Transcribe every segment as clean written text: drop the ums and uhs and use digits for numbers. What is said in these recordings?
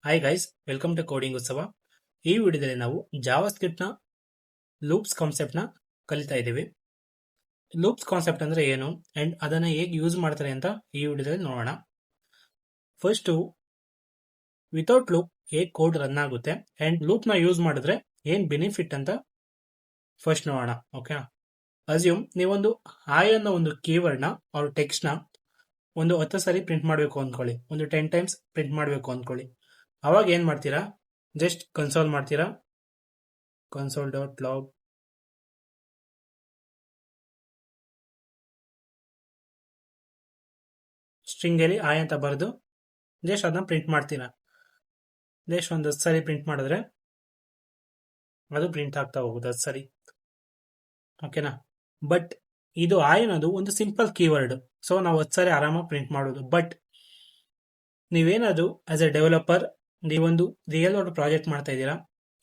Hi guys, welcome to coding Utsava. ಈ ವಿಡಿಯೋದಲ್ಲಿ ನಾವು ಜಾವಾ ಸ್ಕ್ರಿಪ್ಟ್ನ ಲೂಪ್ಸ್ ಕಾನ್ಸೆಪ್ಟ್ನ ಕಲಿತಾ ಇದ್ದೀವಿ. ಲೂಪ್ಸ್ ಕಾನ್ಸೆಪ್ಟ್ ಅಂದ್ರೆ ಏನು ಅಂಡ್ ಅದನ್ನ ಹೇಗೆ ಯೂಸ್ ಮಾಡ್ತಾರೆ ಅಂತ ಈ ವಿಡಿಯೋದಲ್ಲಿ ನೋಡೋಣ. ಫಸ್ಟ್, ವಿತೌಟ್ ಲೂಪ್ ಹೇಗೆ ಕೋಡ್ ರನ್ ಆಗುತ್ತೆ ಅಂಡ್ ಲೂಪ್ನ ಯೂಸ್ ಮಾಡಿದ್ರೆ ಏನ್ ಬೆನಿಫಿಟ್ ಅಂತ ಫಸ್ಟ್ ನೋಡೋಣ. ಓಕೆ, ಅಸ್ಯೂಮ್ ನೀವೊಂದು ಹಾಯ್ ಅನ್ನೋ ಒಂದು ಕೀವರ್ಡ್ನ ಅವ್ರ ಟೆಕ್ಸ್ಟ್ನ ಒಂದು 10 ಸಾರಿ ಪ್ರಿಂಟ್ ಮಾಡಬೇಕು ಅಂದ್ಕೊಳ್ಳಿ, ಒಂದು 10 ಟೈಮ್ಸ್ ಪ್ರಿಂಟ್ ಮಾಡಬೇಕು ಅಂದ್ಕೊಳ್ಳಿ. ಅವಾಗ ಏನ್ ಮಾಡ್ತೀರಾ? ಜಸ್ಟ್ ಕನ್ಸೋಲ್ ಮಾಡ್ತೀರಾ, console.log ಸ್ಟ್ರಿಂಗ್ ಅಲ್ಲಿ ಆಯ್ ಅಂತ ಬರೆದು ಜಸ್ಟ್ ಅದನ್ನ ಪ್ರಿಂಟ್ ಮಾಡ್ತೀರಾ. ಜಸ್ಟ್ ಒಂದು 10 ಸಾರಿ ಪ್ರಿಂಟ್ ಮಾಡಿದ್ರೆ ಅದು ಪ್ರಿಂಟ್ ಆಗ್ತಾ ಹೋಗುತ್ತೆ 10 ಸಾರಿ. ಓಕೆನಾ? ಬಟ್ ಇದು ಆಯ್ ಅನ್ನೋದು ಒಂದು ಸಿಂಪಲ್ ಕೀವರ್ಡ್, ಸೊ ನಾವು 10 ಸಾರಿ ಆರಾಮಾಗಿ ಪ್ರಿಂಟ್ ಮಾಡೋದು. ಬಟ್ ನೀವೇನಾದ್ರು ಆಸ್ ಎ ಡೆವಲಪರ್ ನೀವೊಂದು ರಿಯಲ್ ವರ್ಲ್ಡ್ ಪ್ರಾಜೆಕ್ಟ್ ಮಾಡ್ತಾ ಇದ್ದೀರಾ,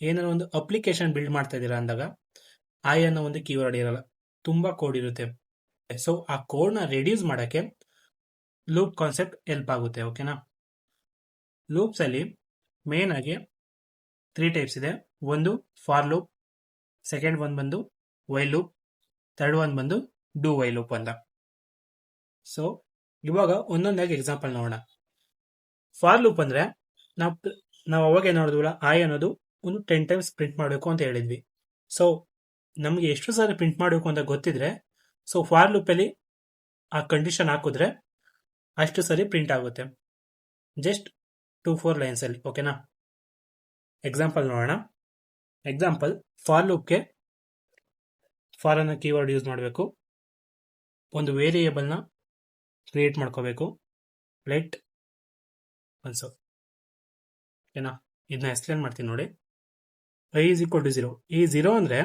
ಏನಾದ್ರು ಒಂದು ಅಪ್ಲಿಕೇಶನ್ ಬಿಲ್ಡ್ ಮಾಡ್ತಾ ಇದ್ದೀರಾ ಅಂದಾಗ ಆಯ್ ಅನ್ನೋ ಒಂದು ಕೀವರ್ಡ್ ಇರಲ್ಲ, ತುಂಬಾ ಕೋಡ್ ಇರುತ್ತೆ. ಸೊ ಆ ಕೋಡ್ನ ರೆಡ್ಯೂಸ್ ಮಾಡಕ್ಕೆ ಲೂಪ್ ಕಾನ್ಸೆಪ್ಟ್ ಹೆಲ್ಪ್ ಆಗುತ್ತೆ. ಓಕೆನಾ? ಲೂಪ್ಸ್ ಅಲ್ಲಿ ಮೇನ್ ಆಗಿ 3 ಟೈಪ್ಸ್ ಇದೆ. ಒಂದು ಫಾರ್ ಲೂಪ್, ಸೆಕೆಂಡ್ ಒನ್ ಬಂದು ವೈಲ್ ಲೂಪ್, ಥರ್ಡ್ ಒನ್ ಬಂದು ಡೂ ವೈಲ್ ಲೂಪ್ ಅಂತ. ಸೊ ಇವಾಗ ಒಂದೊಂದಾಗಿ ಎಕ್ಸಾಂಪಲ್ ನೋಡೋಣ. ಫಾರ್ ಲೂಪ್ ಅಂದ್ರೆ ನಾವು ಅವಾಗ ಏನ್ ನೋಡಿದ್ವಲ್ಲ, ಆಯ್ ಅನ್ನೋದು ಒಂದು 10 ಟೈಮ್ಸ್ ಪ್ರಿಂಟ್ ಮಾಡಬೇಕು ಅಂತ ಹೇಳಿದ್ವಿ. ಸೊ ನಮಗೆ ಎಷ್ಟು ಸಾರಿ ಪ್ರಿಂಟ್ ಮಾಡಬೇಕು ಅಂತ ಗೊತ್ತಿದ್ರೆ, ಸೊ ಫಾರ್ ಲೂಪ್ ಅಲ್ಲಿ ಆ ಕಂಡೀಷನ್ ಹಾಕಿದ್ರೆ ಅಷ್ಟು ಸರಿ ಪ್ರಿಂಟ್ ಆಗುತ್ತೆ, ಜಸ್ಟ್ 2-4 ಲೈನ್ಸ್ ಅಲ್ಲಿ. ಓಕೆನಾ? ಎಕ್ಸಾಂಪಲ್ ನೋಡೋಣ. ಎಕ್ಸಾಂಪಲ್, ಫಾರ್ ಲೂಪ್ಗೆ ಫಾರ್ ಅನ್ನೋ ಕೀವರ್ಡ್ ಯೂಸ್ ಮಾಡಬೇಕು, ಒಂದು ವೇರಿಯೇಬಲ್ನ ಕ್ರಿಯೇಟ್ ಮಾಡ್ಕೋಬೇಕು, ಲೆಟ್ ಕನ್ಸೋ. ಓಕೆನಾ? ಇದನ್ನ ಎಕ್ಸ್ಪ್ಲೇನ್ ಮಾಡ್ತೀನಿ ನೋಡಿ. i is equal to 0. ಈ 0 ಅಂದ್ರೆ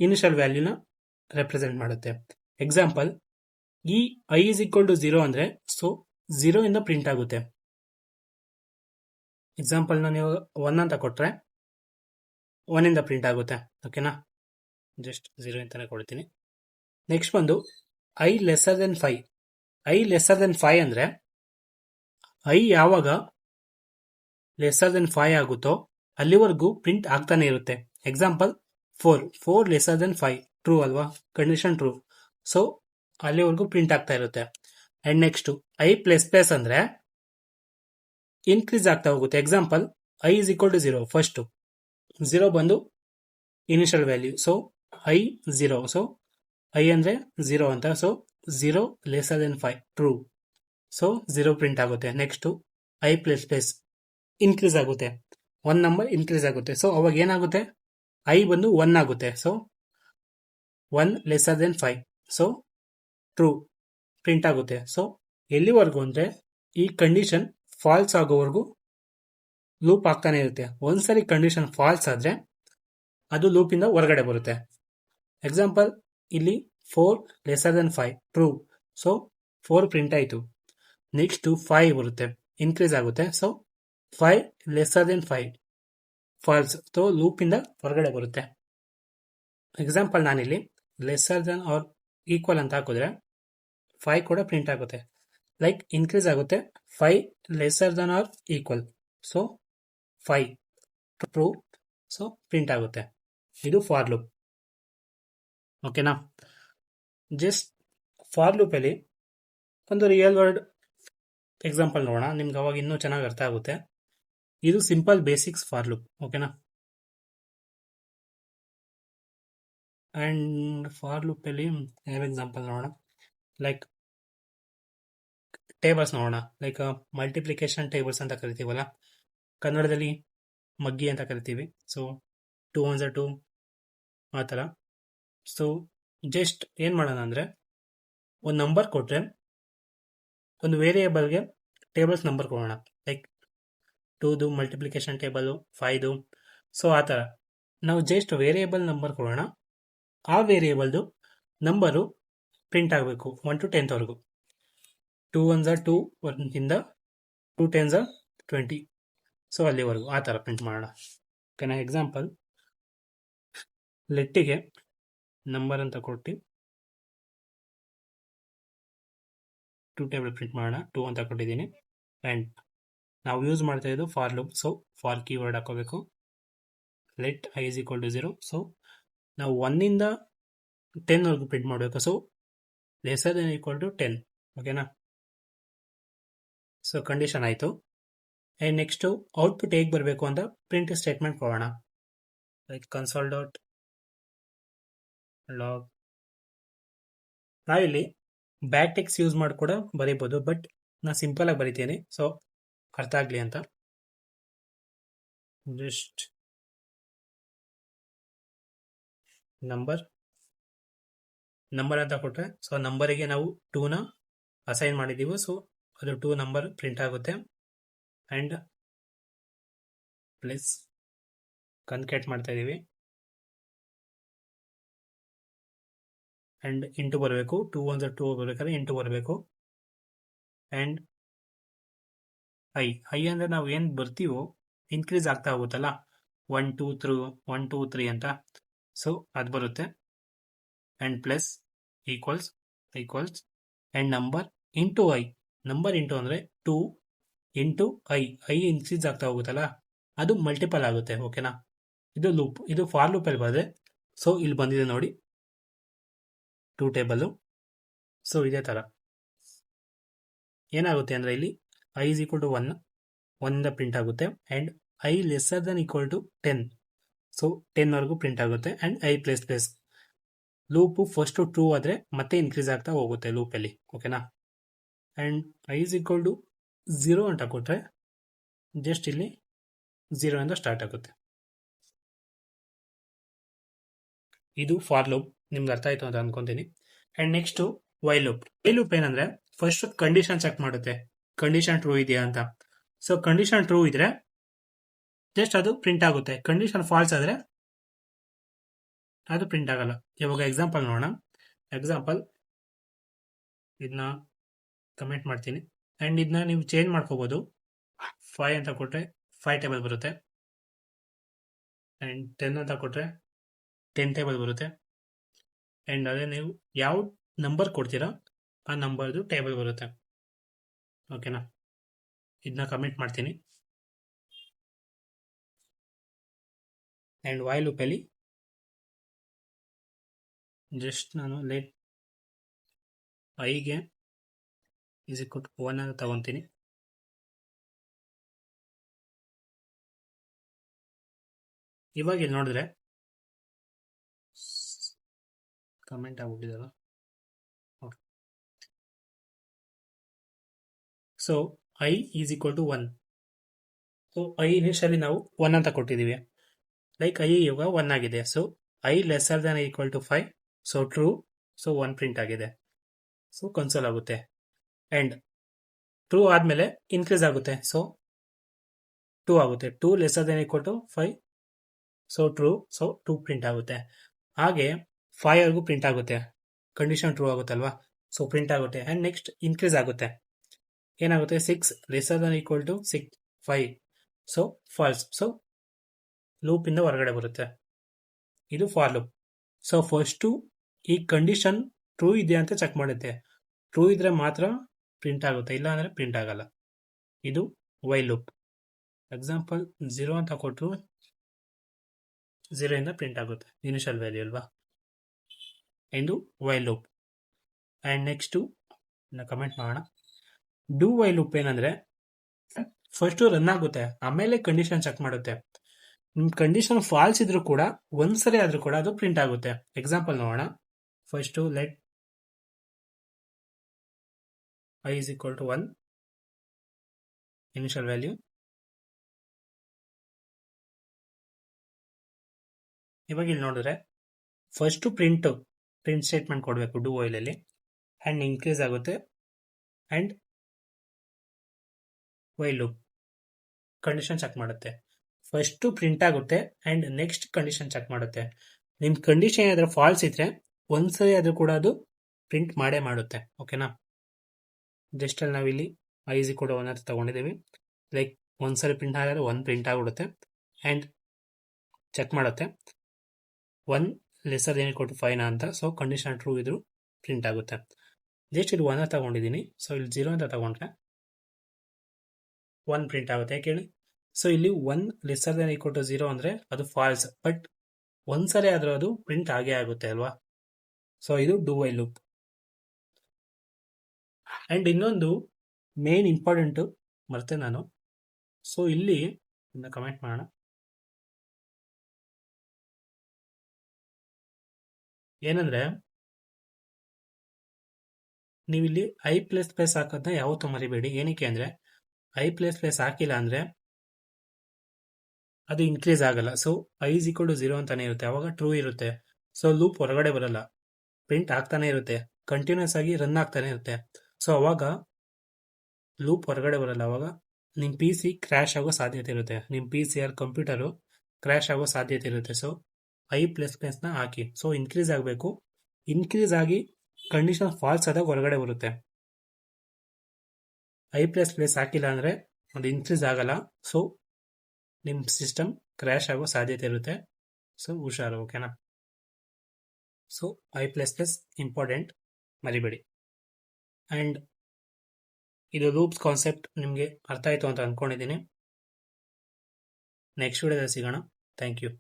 ಇನಿಷಿಯಲ್ ವ್ಯಾಲ್ಯೂನ ರೆಪ್ರೆಸೆಂಟ್ ಮಾಡುತ್ತೆ. ಎಕ್ಸಾಂಪಲ್, ಈ i is equal to 0 ಅಂದ್ರೆ ಸೊ 0 ಇಂದ ಪ್ರಿಂಟ್ ಆಗುತ್ತೆ. ಎಕ್ಸಾಂಪಲ್ನ ನೀವು 1 ಅಂತ ಕೊಟ್ರೆ 1 ಇಂದ ಪ್ರಿಂಟ್ ಆಗುತ್ತೆ. ಓಕೆನಾ? ಜಸ್ಟ್ 0 ಅಂತಾನೆ ಕೊಡ್ತೀನಿ. ನೆಕ್ಸ್ಟ್ ಬಂದು i lesser than 5. i lesser than 5 ಅಂದ್ರೆ i ಯಾವಾಗ ಲೆಸ್ಸರ್ ದೆನ್ 5 ಆಗುತ್ತೋ ಅಲ್ಲಿವರೆಗೂ ಪ್ರಿಂಟ್ ಆಗ್ತಾನೆ ಇರುತ್ತೆ. ಎಕ್ಸಾಂಪಲ್, 4 ಲೆಸ್ಸರ್ ದೆನ್ 5 ಟ್ರೂ ಅಲ್ವಾ, ಕಂಡೀಷನ್ ಟ್ರೂ, ಸೊ ಅಲ್ಲಿವರೆಗೂ ಪ್ರಿಂಟ್ ಆಗ್ತಾ ಇರುತ್ತೆ. And next i plus plus ಅಂದ್ರೆ ಇನ್ಕ್ರೀಸ್ ಆಗ್ತಾ ಹೋಗುತ್ತೆ. Example, i is equal to 0. First 0 ಬಂದು initial value, so i 0, so i ಅಂದ್ರೆ 0 ಅಂತ, so 0 lesser than 5 true, so 0 print ಆಗುತ್ತೆ. Next i plus plus increase ಆಗುತ್ತೆ, 1 ನಂಬರ್ ಇನ್ಕ್ರೀಸ್ ಆಗುತ್ತೆ, so ಅವಾಗ ಏನಾಗುತ್ತೆ, i ಬಂದು 1 ಆಗುತ್ತೆ, so 1 lesser than 5, so true print ಆಗುತ್ತೆ. ಸೊ ಎಲ್ಲಿವರೆಗೂ ಅಂದ್ರೆ ಈ ಕಂಡೀಷನ್ ಫಾಲ್ಸ್ ಆಗೋವರೆಗೂ ಲೂಪ್ ಆಗ್ತಾನೆ ಇರುತ್ತೆ. ಒಂದ್ಸರಿ ಕಂಡೀಷನ್ ಫಾಲ್ಸ್ ಆದ್ರೆ ಅದು ಲೂಪಿಂದ ಹೊರಗಡೆ ಬರುತ್ತೆ. ಎಕ್ಸಾಂಪಲ್, ಇಲ್ಲಿ 4 lesser than 5 true, so 4 print ಆಯಿತು. ನೆಕ್ಸ್ಟ್ 5 ಬರುತ್ತೆ, ಇನ್ಕ್ರೀಸ್ ಆಗುತ್ತೆ, so 5 lesser than 5 false, so ಲೂಪಿಂದ ಹೊರಗಡೆ ಬರುತ್ತೆ. ಎಕ್ಸಾಂಪಲ್, ನಾನಿಲ್ಲಿ ಲೆಸ್ಸರ್ ದೆನ್ ಆರ್ ಈಕ್ವಲ್ ಅಂತ ಹಾಕಿದ್ರೆ 5 ಕೂಡ ಪ್ರಿಂಟ್ ಆಗುತ್ತೆ. ಲೈಕ್ ಇನ್ಕ್ರೀಸ್ ಆಗುತ್ತೆ, 5 lesser than or equal, so 5 true, so print ಆಗುತ್ತೆ. ಇದು ಫಾರ್ ಲೂಪ್. ಓಕೆನಾ? ಜಸ್ಟ್ ಫಾರ್ ಲೂಪ್ ಅಲ್ಲಿ ಒಂದು ರಿಯಲ್ ವರ್ಲ್ಡ್ ಎಕ್ಸಾಂಪಲ್ ನೋಡೋಣ, ನಿಮ್ಗೆ ಅವಾಗ ಇನ್ನೂ ಚೆನ್ನಾಗಿ ಅರ್ಥ ಆಗುತ್ತೆ. ಇದು ಸಿಂಪಲ್ ಬೇಸಿಕ್ಸ್ ಫಾರ್ ಲೂಪ್. ಓಕೆನಾ? ಅಂಡ್ ಫಾರ್ ಲೂಪ್ ಅಲ್ಲಿ ಯಾವ ಎಕ್ಸಾಂಪಲ್ ನೋಡೋಣ, ಲೈಕ್ ಟೇಬಲ್ಸ್ ನೋಡೋಣ. ಲೈಕ್ ಮಲ್ಟಿಪ್ಲಿಕೇಶನ್ ಟೇಬಲ್ಸ್ ಅಂತ ಕರಿತೀವಲ್ಲ, ಕನ್ನಡದಲ್ಲಿ ಮಗ್ಗಿ ಅಂತ ಕರಿತೀವಿ. ಸೊ 2 1 2 ಆ ಥರ. ಸೊ ಜಸ್ಟ್ ಏನು ಮಾಡೋಣ ಅಂದರೆ, ಒಂದು ನಂಬರ್ ಕೊಟ್ಟರೆ ಒಂದು ವೇರಿಯೇಬಲ್ಗೆ ಟೇಬಲ್ಸ್ ನಂಬರ್ ಕೊಡೋಣ. ಲೈಕ್ 2ದು ಮಲ್ಟಿಪ್ಲಿಕೇಶನ್ ಟೇಬಲು, 5ದು, ಸೊ ಆ ಥರ ನಾವು ಜಸ್ಟ್ ವೇರಿಯೇಬಲ್ ನಂಬರ್ ಕೊಡೋಣ. ಆ ವೇರಿಯೇಬಲ್ದು ನಂಬರು ಪ್ರಿಂಟ್ ಆಗಬೇಕು 1 to 10th 2 1s 2, 1ಇಂದ 2 10s 20, so ಅಲ್ಲಿವರೆಗೂ ಆ ಥರ ಪ್ರಿಂಟ್ ಮಾಡೋಣ. ಓಕೆನಾ? ಎಕ್ಸಾಂಪಲ್, ಲೆಟ್ಟಿಗೆ ನಂಬರ್ ಅಂತ ಕೊಟ್ಟು 2 ಟೇಬಲ್ ಪ್ರಿಂಟ್ ಮಾಡೋಣ. 2 ಅಂತ ಕೊಟ್ಟಿದ್ದೀನಿ. ಆ್ಯಂಡ್ ನಾವು ಯೂಸ್ ಮಾಡ್ತಾ ಇದ್ದು for loop. So for keyword ಹಾಕೋಬೇಕು. Let i is equal to 0. So ನಾವು 1ಇಂದ 10 ವರೆಗೂ ಪ್ರಿಂಟ್ ಮಾಡಬೇಕು. So lesser than equal to 10. ಓಕೆನಾ? ಸೊ ಕಂಡೀಷನ್ ಆಯಿತು. ಆ್ಯಂಡ್ ನೆಕ್ಸ್ಟು ಔಟ್ಪುಟ್ ಹೇಗೆ ಬರಬೇಕು ಅಂತ ಪ್ರಿಂಟ್ ಸ್ಟೇಟ್ಮೆಂಟ್ ಕೊಡೋಣ. Like console dot log. ನಾವಿಲ್ಲಿ ಬ್ಯಾಕ್ ಟೆಕ್ಸ್ ಯೂಸ್ ಮಾಡಿ ಕೂಡ ಬರೀಬೋದು, ಬಟ್ ನಾನು ಸಿಂಪಲ್ ಆಗಿ ಬರಿತೀನಿ ಸೊ ಅರ್ಥ ಆಗಲಿ ಅಂತ. ಜಸ್ಟ್ ನಂಬರ್ ಅಂತ ಕೊಟ್ಟರೆ, ಸೊ ನಂಬರಿಗೆ ನಾವು 2ನ ಅಸೈನ್ ಮಾಡಿದ್ದೀವಿ. ಸೊ ಅದು 2 ನಂಬರ್ ಪ್ರಿಂಟ್ ಆಗುತ್ತೆ. ಆ್ಯಂಡ್ ಪ್ಲಸ್ ಕನ್ಕೆಟ್ ಮಾಡ್ತಾ ಇದ್ದೀವಿ. ಆ್ಯಂಡ್ ಇಂಟು ಬರಬೇಕು. 2 1 2 ಬರಬೇಕಾದ್ರೆ ಇಂಟು ಬರಬೇಕು. ಆ್ಯಂಡ್ ಐ ಅಂದರೆ ನಾವು ಏನು ಬರ್ತೀವೋ ಇನ್ಕ್ರೀಸ್ ಆಗ್ತಾ ಹೋಗುತ್ತಲ್ಲ, 1 2 3 ಅಂತ. ಸೊ ಅದು ಬರುತ್ತೆ. And plus equals and number into I. Number into ಅಂದರೆ 2 ಇಂಟು ಐ ಇನ್ಕ್ರೀಸ್ ಆಗ್ತಾ ಹೋಗುತ್ತಲ್ಲ, ಅದು ಮಲ್ಟಿಪಲ್ ಆಗುತ್ತೆ. ಓಕೆನಾ? ಇದು ಲೂಪ್, ಇದು ಫಾರ್ ಲೂಪಲ್ಲಿ ಬರುತ್ತೆ. ಸೊ ಇಲ್ಲಿ ಬಂದಿದೆ ನೋಡಿ 2 ಟೇಬಲ್ಲು. ಸೊ ಇದೇ ಥರ ಏನಾಗುತ್ತೆ ಅಂದರೆ ಇಲ್ಲಿ i is equal to 1 1 print ಆಗುತ್ತೆ. And i lesser than equal to 10. So 10 ವರೆಗೂ ಪ್ರಿಂಟ್ ಆಗುತ್ತೆ. And i plus plus loop first true ಆದರೆ ಮತ್ತೆ ಇನ್ಕ್ರೀಸ್ ಆಗ್ತಾ ಹೋಗುತ್ತೆ ಲೂಪಲ್ಲಿ. ಓಕೆನಾ? And i is equal to 0 ಅಂತ ಕೊಟ್ಟರೆ ಜಸ್ಟ್ ಇಲ್ಲಿ 0 ಇಂದ ಸ್ಟಾರ್ಟ್ ಆಗುತ್ತೆ. ಇದು ಫಾರ್ ಲೂಪ್. ನಿಮ್ಗೆ ಅರ್ಥ ಆಯಿತು ಅಂತ ಅನ್ಕೊಂತೀನಿ. And next while loop. While loop ಏನಂದರೆ ಫಸ್ಟ್ ಕಂಡೀಷನ್ ಚೆಕ್ ಮಾಡುತ್ತೆ, ಕಂಡೀಷನ್ ಟ್ರೂ ಇದೆಯಾ ಅಂತ. ಸೊ ಕಂಡೀಷನ್ ಟ್ರೂ ಇದ್ರೆ ಜಸ್ಟ್ ಅದು ಪ್ರಿಂಟ್ ಆಗುತ್ತೆ. ಕಂಡೀಷನ್ ಫಾಲ್ಸ್ ಆದರೆ ಅದು ಪ್ರಿಂಟ್ ಆಗಲ್ಲ. ಇವಾಗ ಎಕ್ಸಾಂಪಲ್ ನೋಡೋಣ. ಎಕ್ಸಾಂಪಲ್ ಇದನ್ನ ಕಮೆಂಟ್ ಮಾಡ್ತೀನಿ. ಆ್ಯಂಡ್ ಇದನ್ನ ನೀವು ಚೇಂಜ್ ಮಾಡ್ಕೋಬೋದು. 5 ಅಂತ ಕೊಟ್ಟರೆ 5 ಟೇಬಲ್ ಬರುತ್ತೆ. ಆ್ಯಂಡ್ 10 ಅಂತ ಕೊಟ್ಟರೆ 10 ಟೇಬಲ್ ಬರುತ್ತೆ. ಆ್ಯಂಡ್ ಅದೇ ನೀವು ಯಾವ ನಂಬರ್ ಕೊಡ್ತೀರಾ ಆ ನಂಬರ್ದು ಟೇಬಲ್ ಬರುತ್ತೆ. ಓಕೆನಾ? ಇದನ್ನ ಕಮೆಂಟ್ ಮಾಡ್ತೀನಿ. ಆ್ಯಂಡ್ ವೈಲ್ ಲೂಪಲ್ಲಿ ಜಸ್ಟ್ ನಾನು ಲೆಟ್ ಐಗೆ ಈಸ್ ಈಕ್ವಲ್ ಟು 1 ಅಂತ ತಗೊತೀನಿ. ಇವಾಗ ಇಲ್ಲಿ ನೋಡಿದ್ರೆ ಕಮೆಂಟ್ ಆಗ್ಬಿಟ್ಟಿದಲ್ಲ. Okay. So i is equal to 1. So i initially ನಾವು 1 ಅಂತ ಕೊಟ್ಟಿದ್ದೀವಿ. ಲೈಕ್ i ಇವಾಗ 1 ಆಗಿದೆ. So i lesser than equal to 5. So true. So 1 print ಆಗಿದೆ. ಸೊ ಕನ್ಸೋಲ್ ಆಗುತ್ತೆ. ಆ್ಯಂಡ್ ಟ್ರೂ ಆದಮೇಲೆ ಇನ್ಕ್ರೀಸ್ ಆಗುತ್ತೆ. ಸೊ 2 ಆಗುತ್ತೆ. 2 lesser than equal to 5. So true. So 2 print ಆಗುತ್ತೆ. ಹಾಗೆ 5 ವರೆಗೂ ಪ್ರಿಂಟ್ ಆಗುತ್ತೆ. ಕಂಡೀಷನ್ ಟ್ರೂ ಆಗುತ್ತಲ್ವಾ? ಸೊ ಪ್ರಿಂಟ್ ಆಗುತ್ತೆ. ಆ್ಯಂಡ್ ನೆಕ್ಸ್ಟ್ ಇನ್ಕ್ರೀಸ್ ಆಗುತ್ತೆ. ಏನಾಗುತ್ತೆ? 6 lesser than equal to 5. So false. So ಲೂಪಿಂದ ಹೊರಗಡೆ ಬರುತ್ತೆ. ಇದು ಫಾರ್ ಲೂಪ್. ಸೊ ಫಸ್ಟು ಈ ಕಂಡೀಷನ್ ಟ್ರೂ ಇದೆಯಾ ಅಂತ ಚೆಕ್ ಮಾಡುತ್ತೆ. ಟ್ರೂ ಇದ್ರೆ ಮಾತ್ರ ಪ್ರಿಂಟ್ ಆಗುತ್ತೆ, ಇಲ್ಲ ಅಂದರೆ ಪ್ರಿಂಟ್ ಆಗಲ್ಲ. ಇದು ವೈಲ್ ಲೂಪ್. ಎಕ್ಸಾಂಪಲ್ 0 ಅಂತ ಕೊಟ್ಟರು 0 ಇಂದ ಪ್ರಿಂಟ್ ಆಗುತ್ತೆ, ಇನಿಷಿಯಲ್ ವ್ಯಾಲ್ಯೂ ಅಲ್ವಾ. ಇದು while loop. And next comment ಮಾಡೋಣ. ಡೂ ವೈಲ್ ಲೂಪ್ ಏನಂದರೆ ಫಸ್ಟು ರನ್ ಆಗುತ್ತೆ, ಆಮೇಲೆ ಕಂಡೀಷನ್ ಚೆಕ್ ಮಾಡುತ್ತೆ. ನಿಮ್ಮ ಕಂಡೀಷನ್ ಫಾಲ್ಸ್ ಇದ್ರೂ ಕೂಡ ಒಂದ್ಸರಿ ಆದರೂ ಕೂಡ ಅದು ಪ್ರಿಂಟ್ ಆಗುತ್ತೆ. ಎಕ್ಸಾಂಪಲ್ ನೋಡೋಣ. First let i is equal to 1 initial value. ಇವಾಗ ಇಲ್ಲಿ ನೋಡಿದ್ರೆ ಫಸ್ಟು ಪ್ರಿಂಟ್ ಸ್ಟೇಟ್ಮೆಂಟ್ ಕೊಡಬೇಕು ಡೂ ವೈಲಲ್ಲಿ. ಆ್ಯಂಡ್ ಇನ್ಕ್ರೀಸ್ ಆಗುತ್ತೆ. And while loop condition check ಮಾಡುತ್ತೆ. ಫಸ್ಟು ಪ್ರಿಂಟ್ ಆಗುತ್ತೆ ಆ್ಯಂಡ್ ನೆಕ್ಸ್ಟ್ ಕಂಡೀಷನ್ ಚೆಕ್ ಮಾಡುತ್ತೆ. ನಿಮ್ಮ ಕಂಡೀಷನ್ ಏನಾದರೂ ಫಾಲ್ಸ್ ಇದ್ರೆ ಒಂದ್ಸರಿ ಆದರೂ ಕೂಡ ಅದು ಪ್ರಿಂಟ್ ಮಾಡೇ ಮಾಡುತ್ತೆ. ಓಕೆನಾ? ಜಸ್ಟ್ ಅಲ್ಲಿ ನಾವಿಲ್ಲಿ i is equal to 1 ಅಂತ ತಗೊಂಡಿದ್ದೀವಿ. ಲೈಕ್ ಒಂದ್ಸರಿ ಪ್ರಿಂಟ್ ಆಗಿದ್ರೆ 1 ಪ್ರಿಂಟ್ ಆಗಿಬಿಡುತ್ತೆ. ಆ್ಯಂಡ್ ಚೆಕ್ ಮಾಡುತ್ತೆ 1 ಲೆಸ್ಸರ್ ದೆನ್ ಈಕ್ವಲ್ ಟು 5 ಅಂತ. ಸೊ ಕಂಡೀಷನ್ ಟ್ರೂ ಇದ್ರು ಪ್ರಿಂಟ್ ಆಗುತ್ತೆ. ಜಸ್ಟ್ ಇಲ್ಲಿ 1 ಅಂತ ತಗೊಂಡಿದ್ದೀನಿ. ಸೊ ಇಲ್ಲಿ 0 ಅಂತ ತಗೊಂಡ್ರೆ 1 ಪ್ರಿಂಟ್ ಆಗುತ್ತೆ. ಯಾಕೆ ಹೇಳಿ? ಸೊ ಇಲ್ಲಿ 1 ಲೆಸ್ಸರ್ ದೆನ್ ಈಕ್ವಲ್ ಟು 0 ಅಂದರೆ ಅದು ಫಾಲ್ಸ್, ಬಟ್ ಒಂದ್ಸರಿ ಆದರೂ ಅದು ಪ್ರಿಂಟ್ ಆಗೇ ಆಗುತ್ತೆ ಅಲ್ವಾ? ಸೊ ಇದು ಡೂ ವೈಲ್ ಲೂಪ್. ಆ್ಯಂಡ್ ಇನ್ನೊಂದು ಮೇನ್ ಇಂಪಾರ್ಟೆಂಟು ಮರ್ತೆ ನಾನು. ಸೊ ಇಲ್ಲಿ ಕಮೆಂಟ್ ಮಾಡೋಣ. ಏನಂದ್ರೆ ನೀವಿಲ್ಲಿ ಐ ಪ್ಲಸ್ ಪ್ಲಸ್ ಹಾಕೋದನ್ನ ಯಾವತ್ತೂ ಮರಿಬೇಡಿ. ಏನಕ್ಕೆ ಅಂದರೆ ಐ ಪ್ಲಸ್ ಪ್ಲಸ್ ಹಾಕಿಲ್ಲ ಅಂದರೆ ಅದು ಇನ್ಕ್ರೀಸ್ ಆಗಲ್ಲ. So i is equal to 0 ಅಂತಾನೆ ಇರುತ್ತೆ, ಅವಾಗ ಟ್ರೂ ಇರುತ್ತೆ. ಸೊ ಲೂಪ್ ಹೊರಗಡೆ ಬರಲ್ಲ, ಪ್ರಿಂಟ್ ಆಗ್ತಾನೆ ಇರುತ್ತೆ, ಕಂಟಿನ್ಯೂಸ್ ಆಗಿ ರನ್ ಆಗ್ತಾನೆ ಇರುತ್ತೆ. ಸೊ ಅವಾಗ ಲೂಪ್ ಹೊರಗಡೆ ಬರಲ್ಲ, ಅವಾಗ ನಿಮ್ಮ ಪಿ ಸಿ ಕ್ರ್ಯಾಶ್ ಆಗೋ ಸಾಧ್ಯತೆ ಇರುತ್ತೆ, ನಿಮ್ಮ ಪಿ ಸಿ ಕಂಪ್ಯೂಟರು ಕ್ರ್ಯಾಶ್ ಆಗೋ ಸಾಧ್ಯತೆ ಇರುತ್ತೆ. ಸೊ ಐ ಪ್ಲಸ್ ಪ್ಲಸ್ನ ಹಾಕಿ. ಸೊ ಇನ್ಕ್ರೀಸ್ ಆಗಬೇಕು, ಇನ್ಕ್ರೀಸ್ ಆಗಿ ಕಂಡೀಷನ್ ಫಾಲ್ಸ್ ಆದಾಗ ಹೊರಗಡೆ ಬರುತ್ತೆ. ಐ ಪ್ಲಸ್ ಪ್ಲಸ್ ಹಾಕಿಲ್ಲ ಅಂದರೆ ಅದು ಇನ್ಕ್ರೀಸ್ ಆಗಲ್ಲ. ಸೊ ನಿಮ್ಮ ಸಿಸ್ಟಮ್ ಕ್ರ್ಯಾಶ್ ಆಗೋ ಸಾಧ್ಯತೆ ಇರುತ್ತೆ. ಸೊ ಹುಷಾರು, ಓಕೆನಾ? So I plus plus important, ಮರಿಬೇಡಿ. ಆ್ಯಂಡ್ ಇದು ಲೂಪ್ಸ್ ಕಾನ್ಸೆಪ್ಟ್ ನಿಮಗೆ ಅರ್ಥ ಆಯಿತು ಅಂತ ಅಂದ್ಕೊಂಡಿದ್ದೀನಿ. ನೆಕ್ಸ್ಟ್ ವಿಡಿಯೋದಲ್ಲಿ ಸಿಗೋಣ. Thank you.